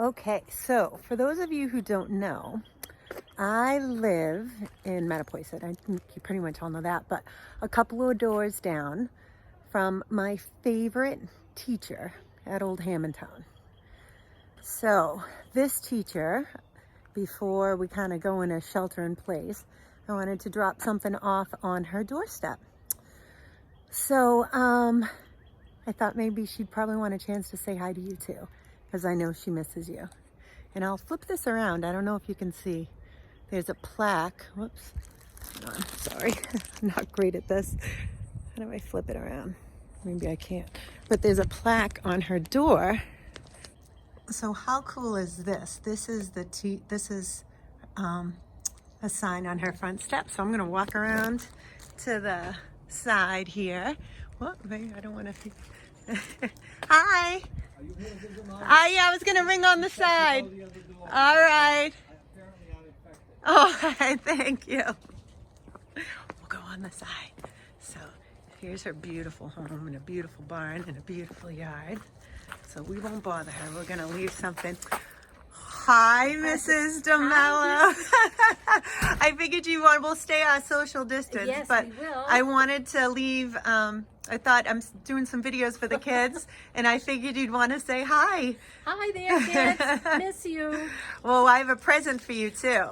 Okay, so for those of you who don't know, I live in Mattapoisett. I think you pretty much all know that, but a couple of doors down from my favorite teacher at Old Hammondtown. So this teacher, before we kind of go in a shelter in place, I wanted to drop something off on her doorstep. So I thought maybe she'd probably want a chance to say hi to you too, because I know she misses you. And I'll flip this around. I don't know if you can see. There's a plaque. Whoops. Hang on. Sorry. I'm not great at this. How do I flip it around? Maybe I can't. But there's a plaque on her door. So how cool is this? This is a sign on her front step. So I'm going to walk around to the side here. What? I don't want to. Hi. Yeah, I was going to ring on the side. All right. Oh, thank you. We'll go on the side. So here's her beautiful home and a beautiful barn and a beautiful yard. So we won't bother her. We're going to leave something. Hi, Mrs. DeMello. I figured we'll stay our social distance. Yes, but we will. I wanted to leave, I thought I'm doing some videos for the kids, and I figured you'd want to say hi. Hi there, kids. Miss you. Well, I have a present for you, too.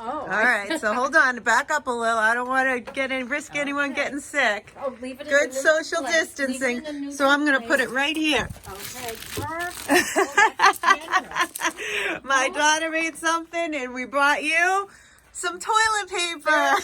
Oh. All right, so hold on, back up a little. I don't want to risk anyone getting sick. Oh, leave it in Good the neutral social place. distancing. Leave it in a So neutral I'm going to place. put it right here. Okay, perfect. Oh, that's generous. My daughter made something, and we brought you some toilet paper. Very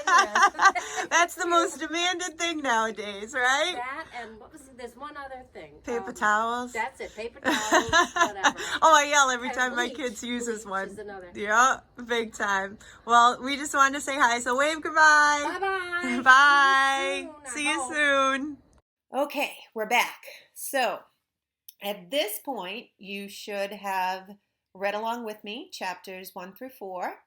generous. That's the most demanded thing nowadays, right? That and what was it? There's one other thing. Paper towels. That's it. Paper towels, whatever. Oh, I yell every And time my bleach. kids uses Bleach one. is another. Yeah, big time. Well, we just wanted to say hi, so wave goodbye. Bye-bye. Bye. See See you soon, I you hope. soon. Okay, we're back. So at this point, you should have read along with me chapters 1 through 4.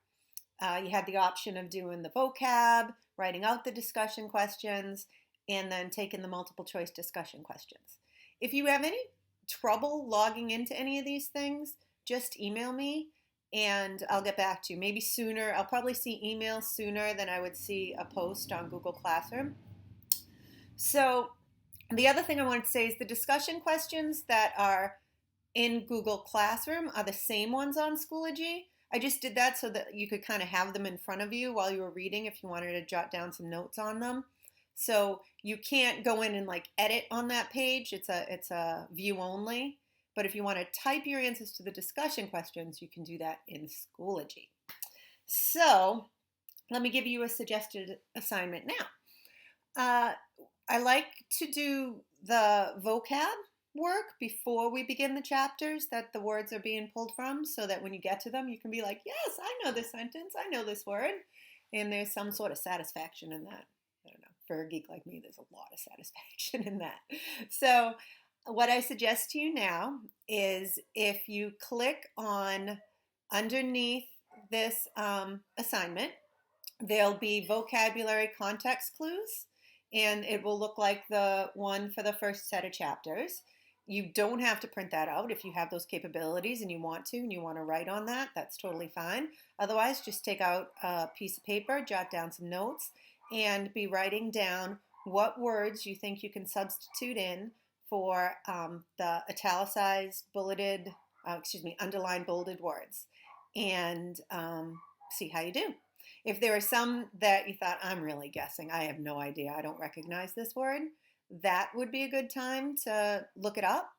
You had the option of doing the vocab, writing out the discussion questions, and then taking the multiple choice discussion questions. If you have any trouble logging into any of these things, just email me and I'll get back to you. Maybe sooner. I'll probably see emails sooner than I would see a post on Google Classroom. So the other thing I wanted to say is the discussion questions that are in Google Classroom are the same ones on Schoology. I just did that so that you could kind of have them in front of you while you were reading if you wanted to jot down some notes on them. So you can't go in and like edit on that page. It's a view only. But if you want to type your answers to the discussion questions, you can do that in Schoology. So let me give you a suggested assignment now. I like to do the vocab work before we begin the chapters that the words are being pulled from, so that when you get to them, you can be like, yes, I know this sentence, I know this word, and there's some sort of satisfaction in that. I don't know, for a geek like me, there's a lot of satisfaction in that. So what I suggest to you now is if you click on underneath this assignment, there'll be vocabulary context clues, and it will look like the one for the first set of chapters. You don't have to print that out if you have those capabilities and you want to write on that. That's totally fine. Otherwise, just take out a piece of paper, jot down some notes, and be writing down what words you think you can substitute in for the italicized, bulleted, underlined, bolded words, and see how you do. If there are some that you thought, I'm really guessing, I have no idea, I don't recognize this word, that would be a good time to look it up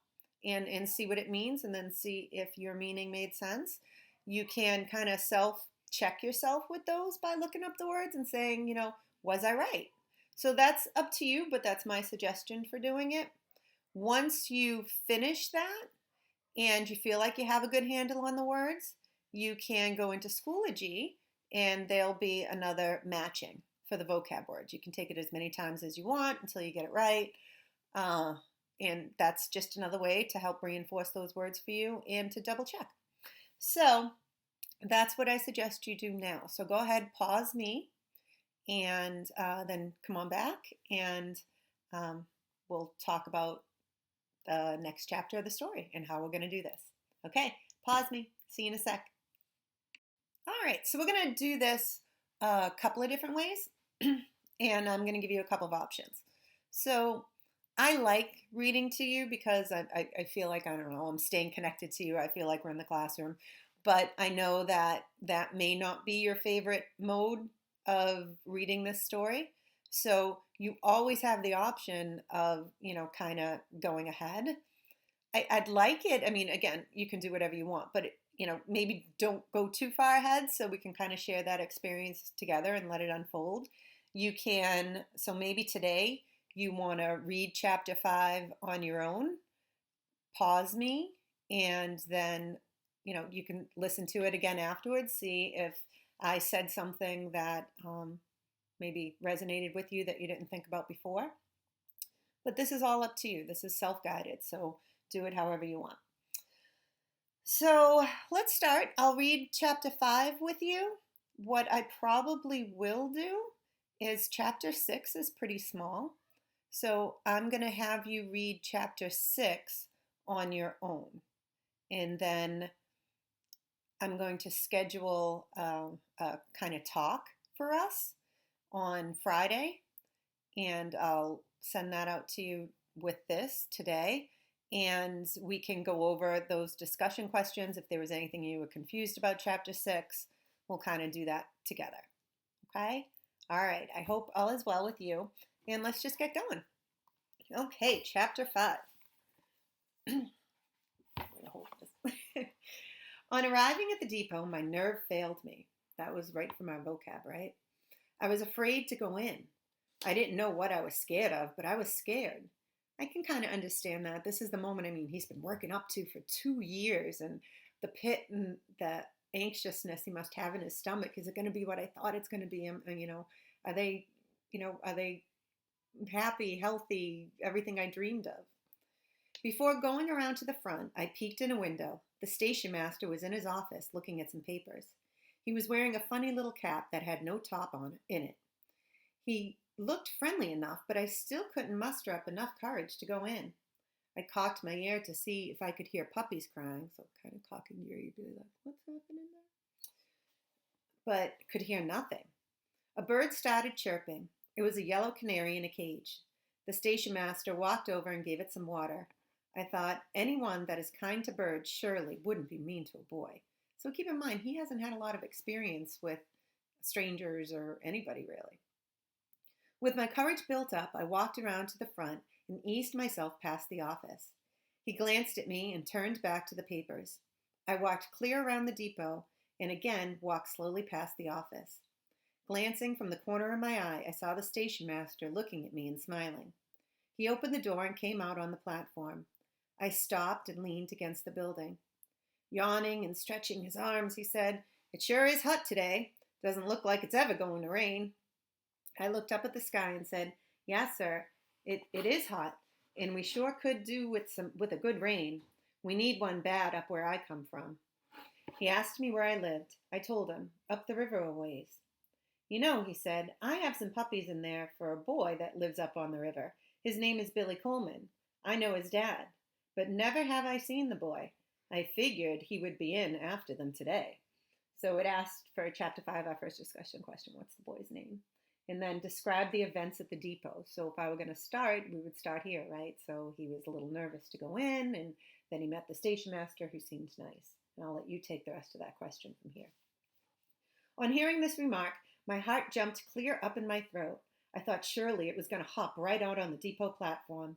and see what it means, and then see if your meaning made sense. You can kind of self-check yourself with those by looking up the words and saying, was I right? So that's up to you, but that's my suggestion for doing it. Once you finish that and you feel like you have a good handle on the words, you can go into Schoology and there'll be another matching for the vocab words. You can take it as many times as you want until you get it right. And that's just another way to help reinforce those words for you and to double check. So that's what I suggest you do now. So go ahead, pause me, and then come on back, and we'll talk about the next chapter of the story and how we're going to do this. Okay, pause me. See you in a sec. All right, so we're going to do this a couple of different ways, and I'm going to give you a couple of options. So I like reading to you because I feel like, I don't know, I'm staying connected to you. I feel like we're in the classroom. But I know that that may not be your favorite mode of reading this story. So you always have the option of, kind of going ahead. I'd like it. I mean, again, you can do whatever you want, but maybe don't go too far ahead so we can kind of share that experience together and let it unfold. You can, so maybe today you want to read chapter 5 on your own, pause me, and then, you can listen to it again afterwards, see if I said something that maybe resonated with you that you didn't think about before. But this is all up to you. This is self-guided, so do it however you want. So let's start. I'll read chapter 5 with you. What I probably will do is chapter 6 is pretty small. So I'm going to have you read chapter 6 on your own. And then I'm going to schedule a kind of talk for us on Friday. And I'll send that out to you with this today. And we can go over those discussion questions. If there was anything you were confused about chapter 6, we'll kind of do that together. Okay? All right. I hope all is well with you. And let's just get going. Okay, chapter 5. I'm going to hold this. On arriving at the depot, my nerve failed me. That was right from our vocab, right? I was afraid to go in. I didn't know what I was scared of, but I was scared. I can kind of understand that. This is the moment, he's been working up to for 2 years, and the pit and the anxiousness he must have in his stomach. Is it going to be what I thought it's going to be? Are they, are they happy, healthy, everything I dreamed of? Before going around to the front, I peeked in a window. The station master was in his office looking at some papers. He was wearing a funny little cap that had no top on in it. He looked friendly enough, but I still couldn't muster up enough courage to go in. I cocked my ear to see if I could hear puppies crying, so kind of cocking your ear, you'd be like, what's happening there? But could hear nothing. A bird started chirping. It was a yellow canary in a cage. The station master walked over and gave it some water. I thought, anyone that is kind to birds surely wouldn't be mean to a boy. So keep in mind, he hasn't had a lot of experience with strangers or anybody really. With my courage built up, I walked around to the front and eased myself past the office. He glanced at me and turned back to the papers. I walked clear around the depot and again walked slowly past the office. Glancing from the corner of my eye, I saw the station master looking at me and smiling. He opened the door and came out on the platform. I stopped and leaned against the building. Yawning and stretching his arms, he said, "It sure is hot today. Doesn't look like it's ever going to rain." I looked up at the sky and said, "Yes, sir, it is hot, and we sure could do with a good rain. We need one bad up where I come from." He asked me where I lived. I told him, up the river a ways. He said, "I have some puppies in there for a boy that lives up on the river. His name is Billy Coleman. I know his dad, but never have I seen the boy. I figured he would be in after them today." So it asked for chapter 5, our first discussion question, what's the boy's name? And then describe the events at the depot. So if I were going to start, we would start here, right? So he was a little nervous to go in, and then he met the station master who seemed nice. And I'll let you take the rest of that question from here. On hearing this remark, my heart jumped clear up in my throat. I thought surely it was going to hop right out on the depot platform.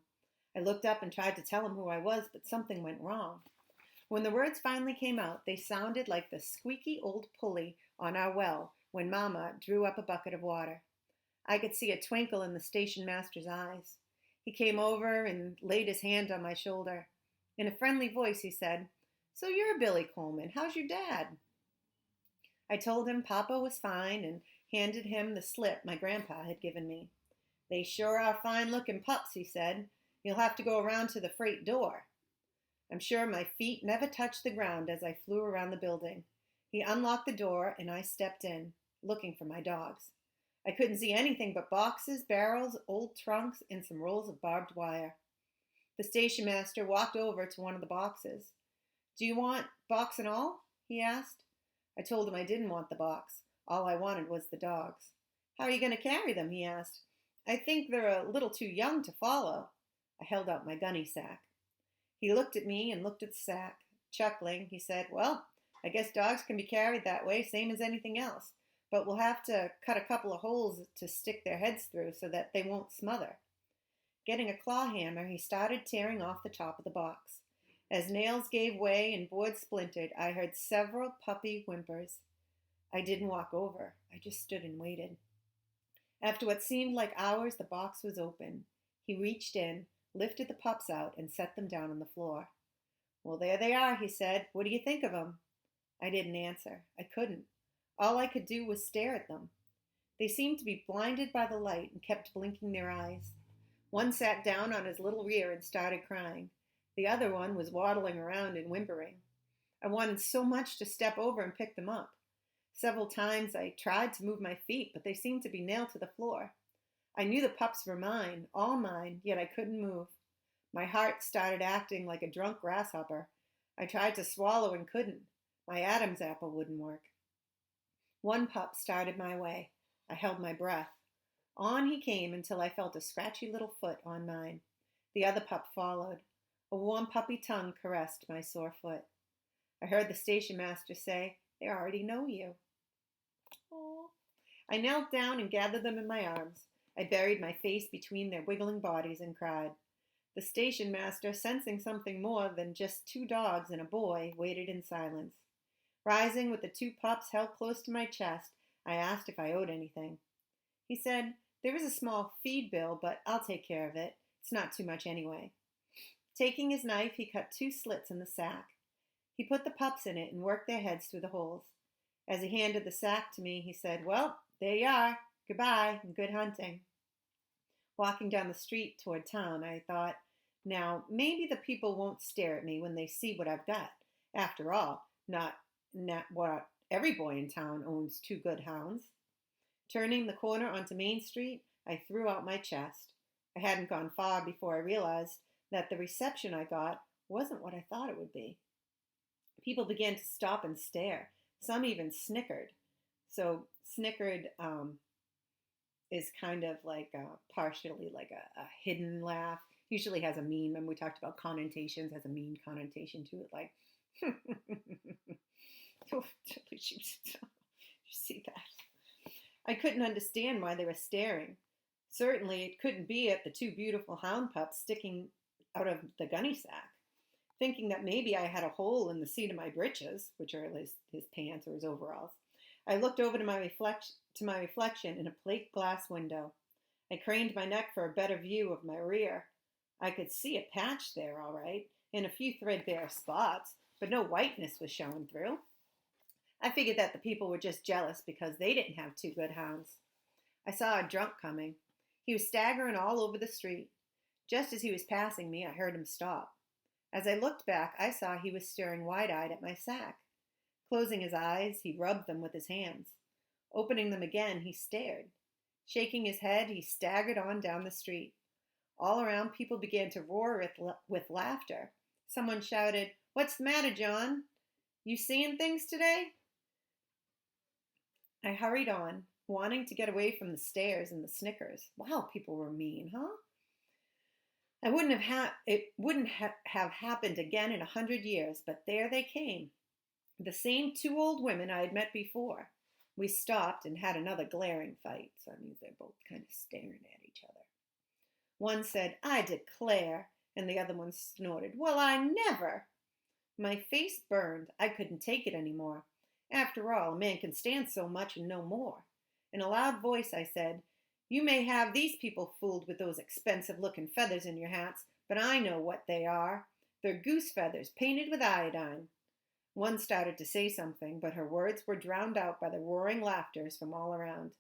I looked up and tried to tell him who I was, but something went wrong. When the words finally came out, they sounded like the squeaky old pulley on our well when Mama drew up a bucket of water. I could see a twinkle in the station master's eyes. He came over and laid his hand on my shoulder. In a friendly voice, he said, "So you're Billy Coleman. How's your dad?" I told him Papa was fine and handed him the slip my grandpa had given me. "They sure are fine-looking pups," he said. "You'll have to go around to the freight door." I'm sure my feet never touched the ground as I flew around the building. He unlocked the door and I stepped in, looking for my dogs. I couldn't see anything but boxes, barrels, old trunks, and some rolls of barbed wire. The station master walked over to one of the boxes. Do you want box and all? He asked. I told him I didn't want the box. All I wanted was the dogs. How are you going to carry them? He asked. I think they're a little too young to follow. I held out my gunny sack. He looked at me and looked at the sack. Chuckling, he said, Well, I guess dogs can be carried that way, same as anything else. But we'll have to cut a couple of holes to stick their heads through so that they won't smother. Getting a claw hammer, he started tearing off the top of the box. As nails gave way and boards splintered, I heard several puppy whimpers. I didn't walk over. I just stood and waited. After what seemed like hours, the box was open. He reached in, lifted the pups out, and set them down on the floor. Well, there they are, he said. What do you think of them? I didn't answer. I couldn't. All I could do was stare at them. They seemed to be blinded by the light and kept blinking their eyes. One sat down on his little rear and started crying. The other one was waddling around and whimpering. I wanted so much to step over and pick them up. Several times I tried to move my feet, but they seemed to be nailed to the floor. I knew the pups were mine, all mine, yet I couldn't move. My heart started acting like a drunk grasshopper. I tried to swallow and couldn't. My Adam's apple wouldn't work. One pup started my way. I held my breath. On he came until I felt a scratchy little foot on mine. The other pup followed. A warm puppy tongue caressed my sore foot. I heard the station master say, They already know you. Aww. I knelt down and gathered them in my arms. I buried my face between their wiggling bodies and cried. The station master, sensing something more than just two dogs and a boy, waited in silence. Rising with the two pups held close to my chest, I asked if I owed anything. He said, There is a small feed bill, but I'll take care of it. It's not too much anyway. Taking his knife, he cut 2 slits in the sack. He put the pups in it and worked their heads through the holes. As he handed the sack to me, he said, Well, there you are. Goodbye and good hunting. Walking down the street toward town, I thought, now maybe the people won't stare at me when they see what I've got. After all, not what every boy in town owns 2 good hounds. Turning the corner onto Main Street, I threw out my chest. I hadn't gone far before I realized that the reception I got wasn't what I thought it would be. People began to stop and stare. Some even snickered. So snickered is kind of like partially like a hidden laugh. Usually has a mean, when we talked about connotations, has a mean connotation to it, like, you see that? I couldn't understand why they were staring. Certainly it couldn't be at the 2 beautiful hound pups sticking out of the gunny sack. Thinking that maybe I had a hole in the seat of my breeches, which are his pants or his overalls, I looked over to my reflection in a plate glass window. I craned my neck for a better view of my rear. I could see a patch there, all right, and a few threadbare spots, but no whiteness was showing through. I figured that the people were just jealous because they didn't have 2 good hounds. I saw a drunk coming. He was staggering all over the street. Just as he was passing me, I heard him stop. As I looked back, I saw he was staring wide-eyed at my sack. Closing his eyes, he rubbed them with his hands. Opening them again, he stared. Shaking his head, he staggered on down the street. All around, people began to roar with laughter. Someone shouted, "What's the matter, John? You seeing things today?" I hurried on, wanting to get away from the stares and the snickers. Wow, people were mean, huh? It wouldn't have happened again in 100 years, but there they came. The same 2 old women I had met before. We stopped and had another glaring fight, so that means they're both kind of staring at each other. One said, "I declare," and the other one snorted, "Well, I never." My face burned. I couldn't take it anymore. After all, a man can stand so much and no more. In a loud voice, I said, "You may have these people fooled with those expensive-looking feathers in your hats, but I know what they are. They're goose feathers painted with iodine." One started to say something, but her words were drowned out by the roaring laughters from all around.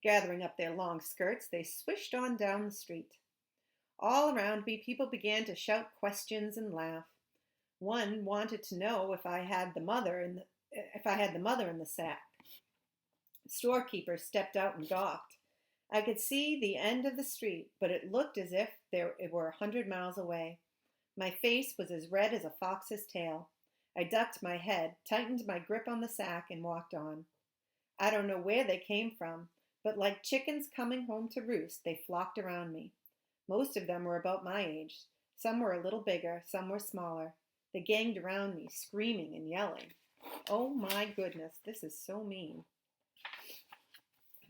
Gathering up their long skirts, they swished on down the street. All around me, people began to shout questions and laugh. One wanted to know if I had the mother in the sack. The storekeeper stepped out and gawked. I could see the end of the street, but it looked as if it were 100 miles away. My face was as red as a fox's tail. I ducked my head, tightened my grip on the sack, and walked on. I don't know where they came from, but like chickens coming home to roost, they flocked around me. Most of them were about my age. Some were a little bigger, some were smaller. They ganged around me, screaming and yelling. Oh my goodness, this is so mean.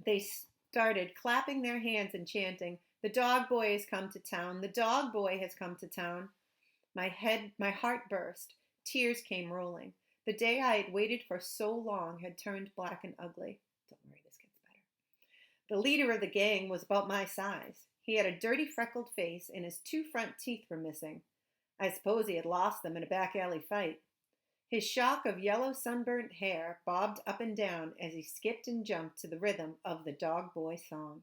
They started clapping their hands and chanting, "The dog boy has come to town. The dog boy has come to town." My heart burst. Tears came rolling. The day I had waited for so long had turned black and ugly. Don't worry, this gets better. The leader of the gang was about my size. He had a dirty freckled face and his 2 front teeth were missing. I suppose he had lost them in a back alley fight. His shock of yellow sunburnt hair bobbed up and down as he skipped and jumped to the rhythm of the dog boy song.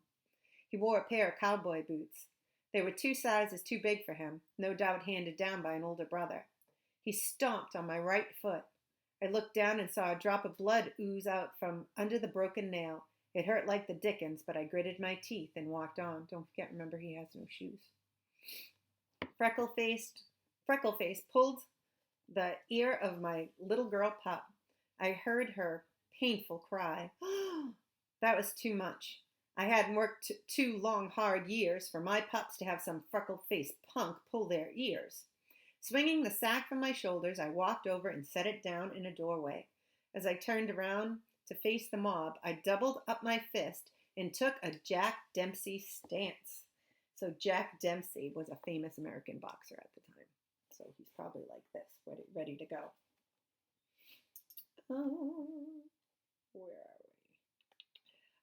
He wore a pair of cowboy boots. They were 2 sizes too big for him, no doubt handed down by an older brother. He stomped on my right foot. I looked down and saw a drop of blood ooze out from under the broken nail. It hurt like the dickens, but I gritted my teeth and walked on. Don't forget, remember, he has no shoes. Freckleface pulled the ear of my little girl pup. I heard her painful cry. That was too much. I hadn't worked 2 long, hard years for my pups to have some freckle-faced punk pull their ears. Swinging the sack from my shoulders, I walked over and set it down in a doorway. As I turned around to face the mob, I doubled up my fist and took a Jack Dempsey stance. So Jack Dempsey was a famous American boxer at the time. So he's probably like this, ready to go. Where are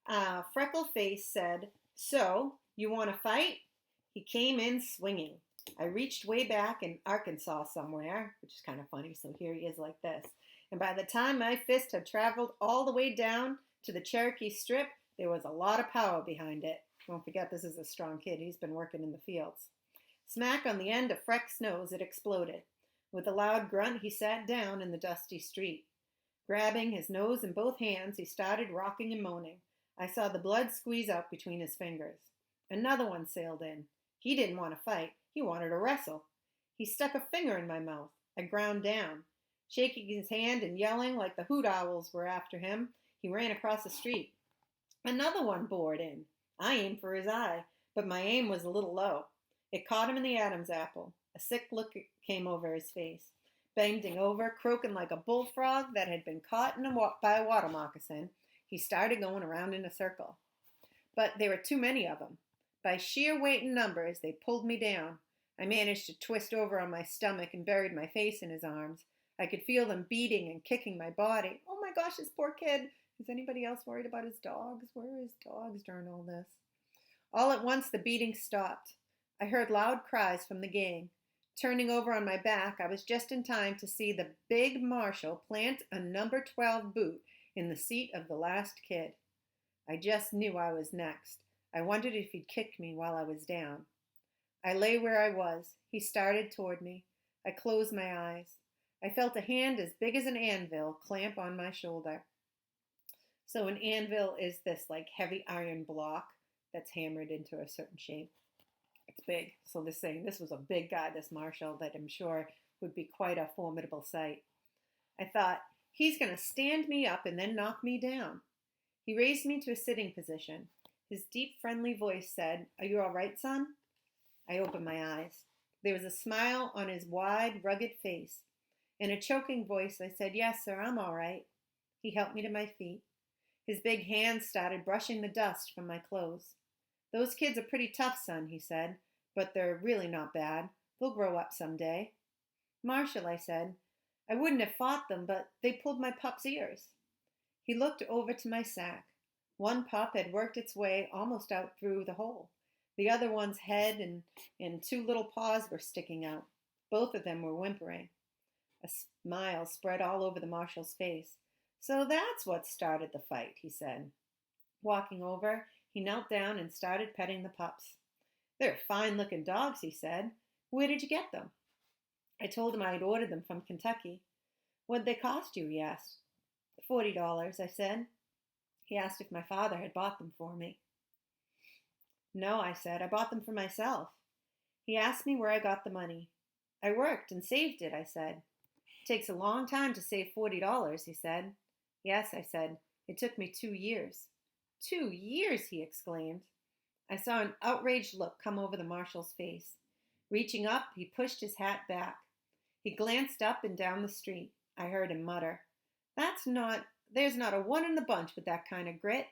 we? Freckleface said, "So, you want to fight?" He came in swinging. I reached way back in Arkansas somewhere, which is kind of funny, so here he is like this. And by the time my fist had traveled all the way down to the Cherokee Strip, there was a lot of power behind it. Don't forget, this is a strong kid. He's been working in the fields. Smack on the end of Freck's nose, it exploded. With a loud grunt, he sat down in the dusty street. Grabbing his nose in both hands, he started rocking and moaning. I saw the blood squeeze out between his fingers. Another one sailed in. He didn't want to fight. He wanted to wrestle. He stuck a finger in my mouth. I ground down. Shaking his hand and yelling like the hoot owls were after him, he ran across the street. Another one bored in. I aimed for his eye, but my aim was a little low. It caught him in the Adam's apple. A sick look came over his face. Bending over, croaking like a bullfrog that had been caught by a water moccasin, he started going around in a circle. But there were too many of them. By sheer weight and numbers, they pulled me down. I managed to twist over on my stomach and buried my face in his arms. I could feel them beating and kicking my body. Oh my gosh, this poor kid. Is anybody else worried about his dogs? Where are his dogs during all this? All at once, the beating stopped. I heard loud cries from the gang. Turning over on my back, I was just in time to see the big marshal plant a number 12 boot in the seat of the last kid. I just knew I was next. I wondered if he'd kick me while I was down. I lay where I was. He started toward me. I closed my eyes. I felt a hand as big as an anvil clamp on my shoulder. So an anvil is this like heavy iron block that's hammered into a certain shape. It's big. So this was a big guy, this marshal, that I'm sure would be quite a formidable sight. I thought, he's going to stand me up and then knock me down. He raised me to a sitting position. His deep, friendly voice said, "Are you all right, son?" I opened my eyes. There was a smile on his wide, rugged face. In a choking voice, I said, "Yes, sir, I'm all right." He helped me to my feet. His big hands started brushing the dust from my clothes. "Those kids are pretty tough, son," he said, "but they're really not bad. They'll grow up someday." "Marshal," I said, "I wouldn't have fought them, but they pulled my pup's ears." He looked over to my sack. One pup had worked its way almost out through the hole. The other one's head and 2 little paws were sticking out. Both of them were whimpering. A smile spread all over the marshal's face. "So that's what started the fight," he said. Walking over, he knelt down and started petting the pups. "They're fine-looking dogs," he said. "Where did you get them?" I told him I had ordered them from Kentucky. "What'd they cost you?" he asked. $40, I said. He asked if my father had bought them for me. "No," I said, "I bought them for myself." He asked me where I got the money. "I worked and saved it," I said. Takes a long time to save $40, he said. Yes, I said. It took me 2 years. 2 years, he exclaimed. I saw an outraged look come over the marshal's face. Reaching up, he pushed his hat back. He glanced up and down the street. I heard him mutter, there's not a one in the bunch with that kind of grit.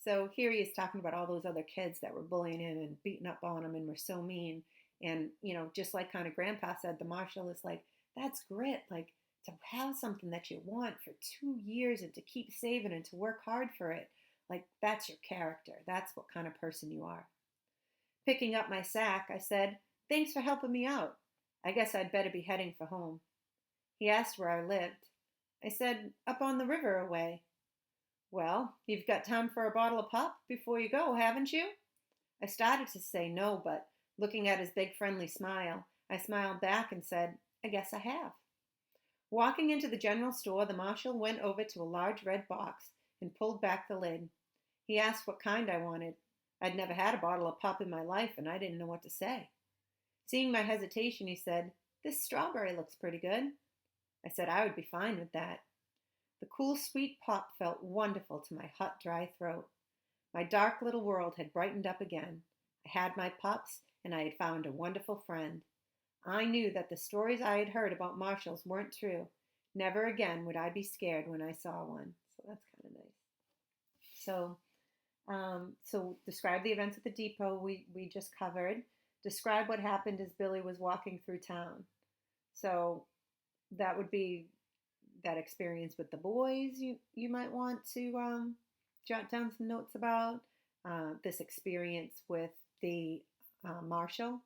So here he is talking about all those other kids that were bullying him and beating up on him and were so mean. And, just like kind of Grandpa said, the marshal is like, that's grit. Like, to have something that you want for 2 years and to keep saving and to work hard for it. Like, that's your character. That's what kind of person you are. Picking up my sack, I said, thanks for helping me out. I guess I'd better be heading for home. He asked where I lived. I said, up on the river a way. Well, you've got time for a bottle of pop before you go, haven't you? I started to say no, but looking at his big friendly smile, I smiled back and said, I guess I have. Walking into the general store, the marshal went over to a large red box and pulled back the lid. He asked what kind I wanted. I'd never had a bottle of pop in my life, and I didn't know what to say. Seeing my hesitation, he said, this strawberry looks pretty good. I said I would be fine with that. The cool, sweet pop felt wonderful to my hot, dry throat. My dark little world had brightened up again. I had my pups, and I had found a wonderful friend. I knew that the stories I had heard about marshals weren't true. Never again would I be scared when I saw one. So that's kind of nice. So describe the events at the depot we just covered. Describe what happened as Billy was walking through town. So that would be that experience with the boys you might want to jot down some notes about. This experience with the marshal,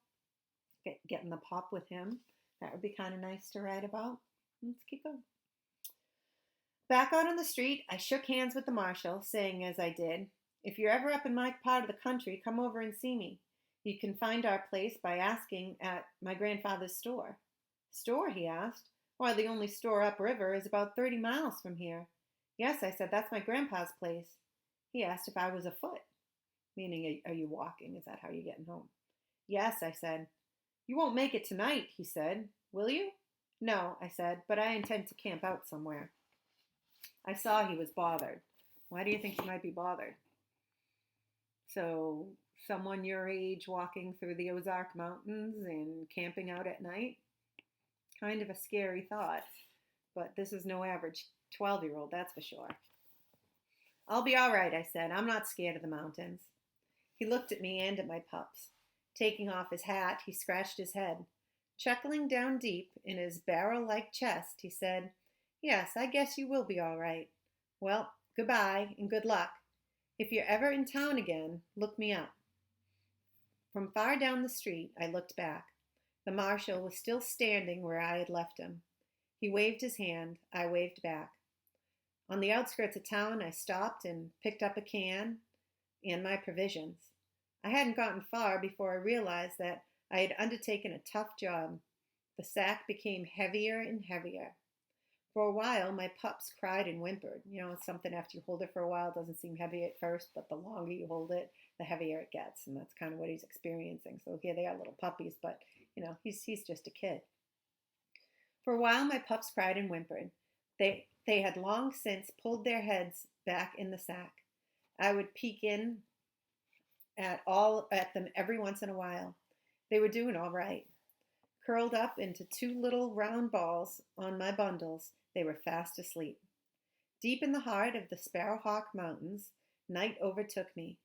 getting the pop with him. That would be kind of nice to write about. Let's keep going. Back out on the street, I shook hands with the marshal, saying as I did, if you're ever up in my part of the country, come over and see me. You can find our place by asking at my grandfather's store. Store, he asked. Why, the only store upriver is about 30 miles from here. Yes, I said, that's my grandpa's place. He asked if I was afoot, meaning, are you walking? Is that how you're getting home? Yes, I said. You won't make it tonight, he said. Will you? No, I said, but I intend to camp out somewhere. I saw he was bothered. Why do you think he might be bothered? So, someone your age walking through the Ozark Mountains and camping out at night? Kind of a scary thought, but this is no average 12-year-old, that's for sure. I'll be all right, I said. I'm not scared of the mountains. He looked at me and at my pups. Taking off his hat, he scratched his head. Chuckling down deep in his barrel-like chest, he said, yes, I guess you will be all right. Well, goodbye and good luck. If you're ever in town again, look me up. From far down the street, I looked back. The marshal was still standing where I had left him. He waved his hand. I waved back. On the outskirts of town, I stopped and picked up a can and my provisions. I hadn't gotten far before I realized that I had undertaken a tough job. The sack became heavier and heavier. For a while, my pups cried and whimpered. It's something after you hold it for a while, it doesn't seem heavy at first, but the longer you hold it, the heavier it gets. And that's kind of what he's experiencing. So here they are, little puppies, but, he's just a kid. For a while, my pups cried and whimpered. They had long since pulled their heads back in the sack. I would peek in at them every once in a while. They were doing all right. Curled up into two little round balls on my bundles, they were fast asleep. Deep in the heart of the Sparrowhawk Mountains, night overtook me.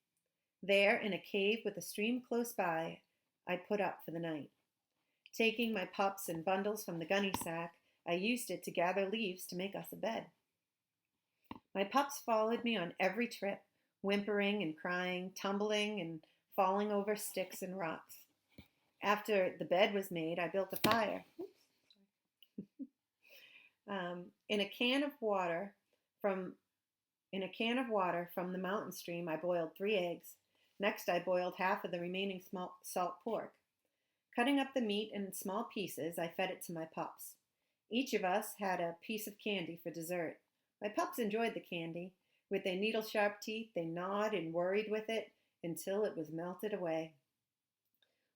There, in a cave with a stream close by, I put up for the night. Taking my pups and bundles from the gunny sack, I used it to gather leaves to make us a bed. My pups followed me on every trip, whimpering and crying, tumbling and falling over sticks and rocks. After the bed was made, I built a fire. In a can of water from the mountain stream, I boiled 3 eggs. Next, I boiled half of the remaining salt pork. Cutting up the meat in small pieces, I fed it to my pups. Each of us had a piece of candy for dessert. My pups enjoyed the candy. With their needle-sharp teeth, they gnawed and worried with it until it was melted away.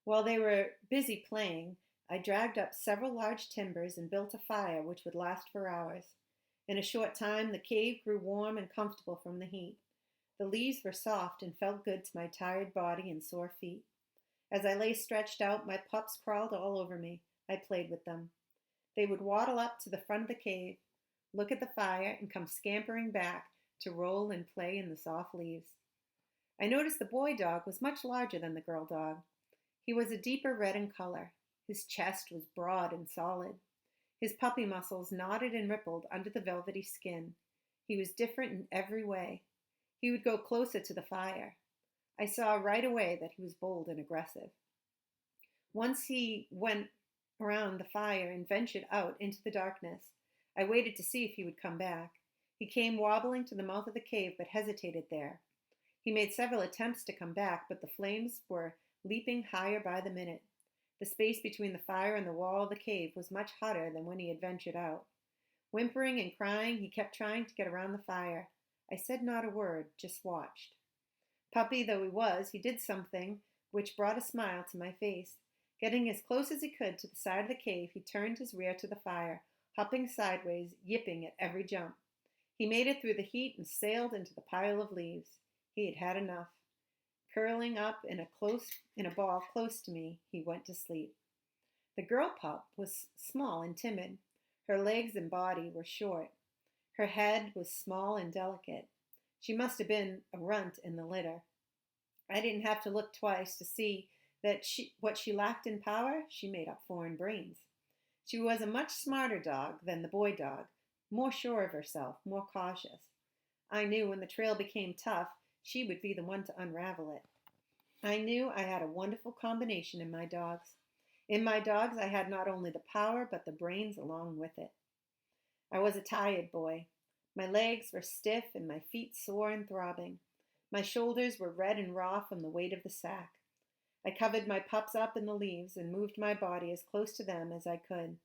While they were busy playing, I dragged up several large timbers and built a fire which would last for hours. In a short time, the cave grew warm and comfortable from the heat. The leaves were soft and felt good to my tired body and sore feet. As I lay stretched out, my pups crawled all over me. I played with them. They would waddle up to the front of the cave, look at the fire, and come scampering back to roll and play in the soft leaves. I noticed the boy dog was much larger than the girl dog. He was a deeper red in color. His chest was broad and solid. His puppy muscles nodded and rippled under the velvety skin. He was different in every way. He would go closer to the fire. I saw right away that he was bold and aggressive. Once he went around the fire and ventured out into the darkness, I waited to see if he would come back. He came wobbling to the mouth of the cave but hesitated there. He made several attempts to come back, but the flames were leaping higher by the minute. The space between the fire and the wall of the cave was much hotter than when he had ventured out. Whimpering and crying, he kept trying to get around the fire. I said not a word, just watched. Puppy though he was, he did something which brought a smile to my face. Getting as close as he could to the side of the cave, he turned his rear to the fire, hopping sideways, yipping at every jump. He made it through the heat and sailed into the pile of leaves. He had had enough. Curling up in a ball close to me, he went to sleep. The girl pup was small and timid. Her legs and body were short. Her head was small and delicate. She must have been a runt in the litter. I didn't have to look twice to see that what she lacked in power, she made up for in brains. She was a much smarter dog than the boy dog, more sure of herself, more cautious. I knew when the trail became tough, she would be the one to unravel it. I knew I had a wonderful combination in my dogs. In my dogs, I had not only the power, but the brains along with it. I was a tired boy. My legs were stiff and my feet sore and throbbing. My shoulders were red and raw from the weight of the sack. I covered my pups up in the leaves and moved my body as close to them as I could.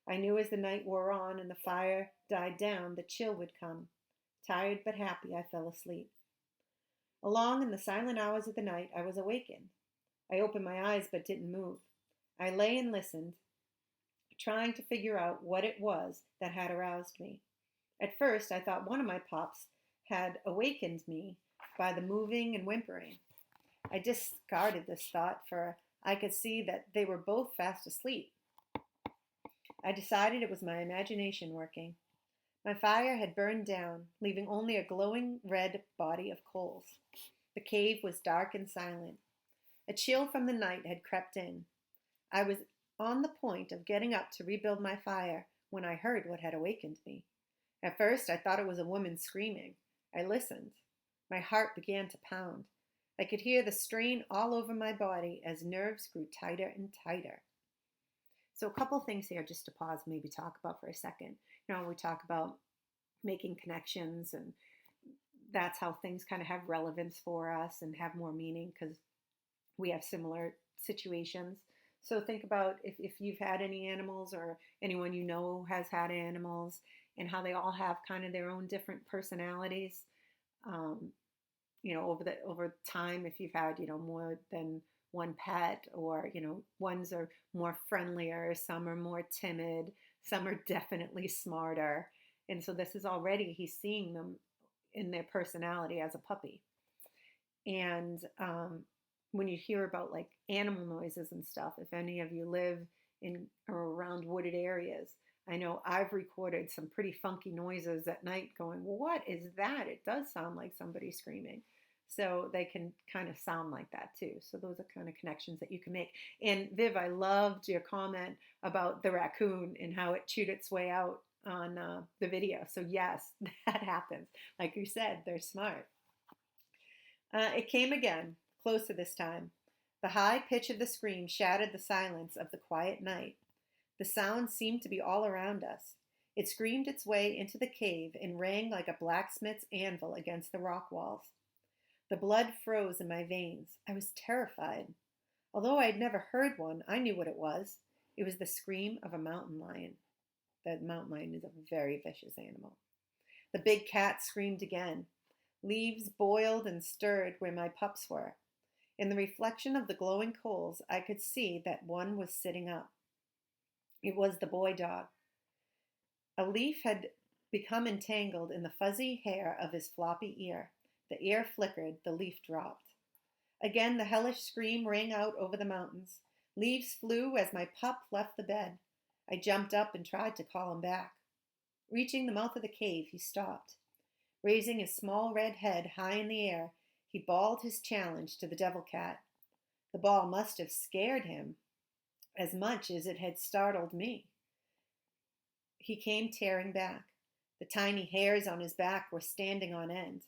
I knew as the night wore on and the fire died down, the chill would come. Tired but happy, I fell asleep. Along in the silent hours of the night, I was awakened. I opened my eyes but didn't move. I lay and listened, trying to figure out what it was that had aroused me. At first, I thought one of my pups had awakened me by the moving and whimpering. I discarded this thought, for I could see that they were both fast asleep. I decided it was my imagination working. My fire had burned down, leaving only a glowing red body of coals. The cave was dark and silent. A chill from the night had crept in. I was on the point of getting up to rebuild my fire when I heard what had awakened me. At first, I thought it was a woman screaming. I listened. My heart began to pound. I could hear the strain all over my body as nerves grew tighter and tighter. So a couple things here just to pause, maybe talk about for a second. We talk about making connections, and that's how things kind of have relevance for us and have more meaning because we have similar situations. So think about if you've had any animals or anyone you know has had animals and how they all have kind of their own different personalities. Over time, if you've had, more than one pet, or, ones are more friendlier, some are more timid, some are definitely smarter. And so this is already, he's seeing them in their personality as a puppy. And when you hear about like animal noises and stuff, if any of you live in or around wooded areas, I know I've recorded some pretty funky noises at night going, well, what is that? It does sound like somebody screaming. So they can kind of sound like that too. So those are kind of connections that you can make. And Viv, I loved your comment about the raccoon and how it chewed its way out on the video. So yes, that happens. Like you said, they're smart. It came again, closer this time. The high pitch of the scream shattered the silence of the quiet night. The sound seemed to be all around us. It screamed its way into the cave and rang like a blacksmith's anvil against the rock walls. The blood froze in my veins. I was terrified. Although I had never heard one, I knew what it was. It was the scream of a mountain lion. The mountain lion is a very vicious animal. The big cat screamed again. Leaves boiled and stirred where my pups were. In the reflection of the glowing coals, I could see that one was sitting up. It was the boy dog. A leaf had become entangled in the fuzzy hair of his floppy ear. The ear flickered, the leaf dropped. Again the hellish scream rang out over the mountains. Leaves flew as my pup left the bed. I jumped up and tried to call him back. Reaching the mouth of the cave, he stopped. Raising his small red head high in the air, he bawled his challenge to the devil cat. The bawl must have scared him as much as it had startled me. He came tearing back. The tiny hairs on his back were standing on end.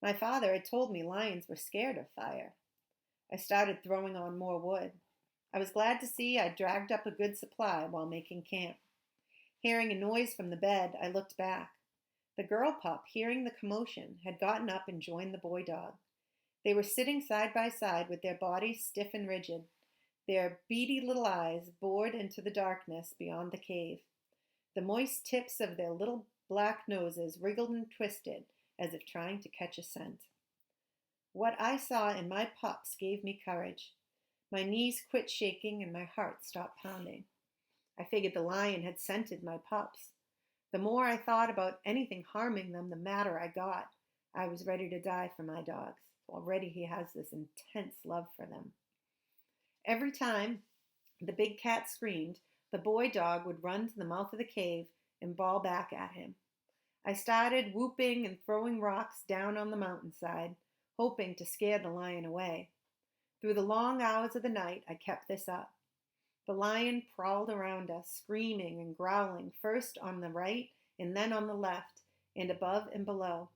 My father had told me lions were scared of fire. I started throwing on more wood. I was glad to see I'd dragged up a good supply while making camp. Hearing a noise from the bed, I looked back. The girl pup, hearing the commotion, had gotten up and joined the boy dog. They were sitting side by side with their bodies stiff and rigid, their beady little eyes bored into the darkness beyond the cave. The moist tips of their little black noses wriggled and twisted as if trying to catch a scent. What I saw in my pups gave me courage. My knees quit shaking and my heart stopped pounding. I figured the lion had scented my pups. The more I thought about anything harming them, the madder I got. I was ready to die for my dogs. Already he has this intense love for them. Every time the big cat screamed, the boy dog would run to the mouth of the cave and bawl back at him. I started whooping and throwing rocks down on the mountainside, hoping to scare the lion away. Through the long hours of the night, I kept this up. The lion prowled around us, screaming and growling, first on the right and then on the left, and above and below.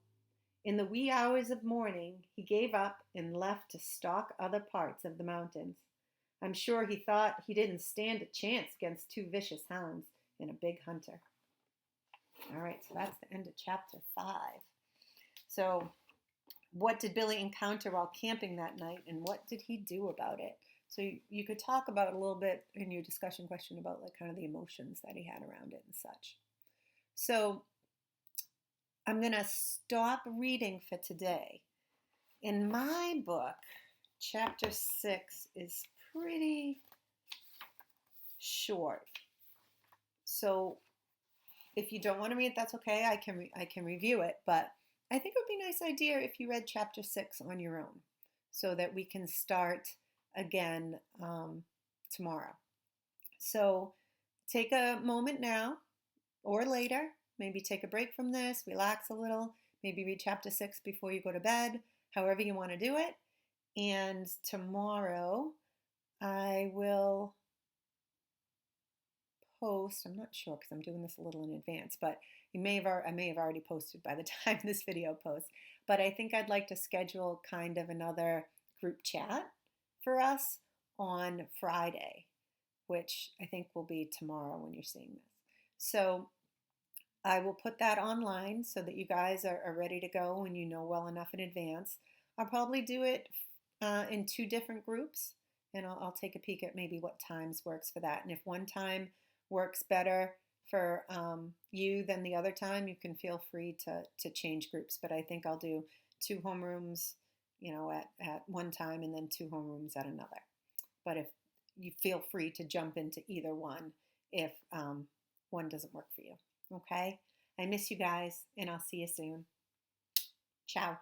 In the wee hours of morning, he gave up and left to stalk other parts of the mountains. I'm sure he thought he didn't stand a chance against two vicious hounds and a big hunter. All right, so that's the end of chapter 5. So, what did Billy encounter while camping that night, and what did he do about it? So you could talk about a little bit in your discussion question about like kind of the emotions that he had around it and such. So I'm going to stop reading for today. In my book, chapter 6 is pretty short. So if you don't want to read it, that's okay. I can review it, but I think it would be a nice idea if you read chapter 6 on your own so that we can start again tomorrow. So take a moment now or later, maybe take a break from this, relax a little, maybe read chapter 6 before you go to bed, however you want to do it. And tomorrow I will post, I'm not sure because I'm doing this a little in advance, but I may have already posted by the time this video posts, but I think I'd like to schedule kind of another group chat for us on Friday, which I think will be tomorrow when you're seeing this. So I will put that online so that you guys are ready to go and you know well enough in advance. I'll probably do it in 2 different groups, and I'll take a peek at maybe what times works for that. And if one time works better for you than the other time, you can feel free to change groups. But I think I'll do 2 homerooms, at one time, and then 2 homerooms at another. But if you feel free to jump into either one if one doesn't work for you. Okay? I miss you guys, and I'll see you soon. Ciao.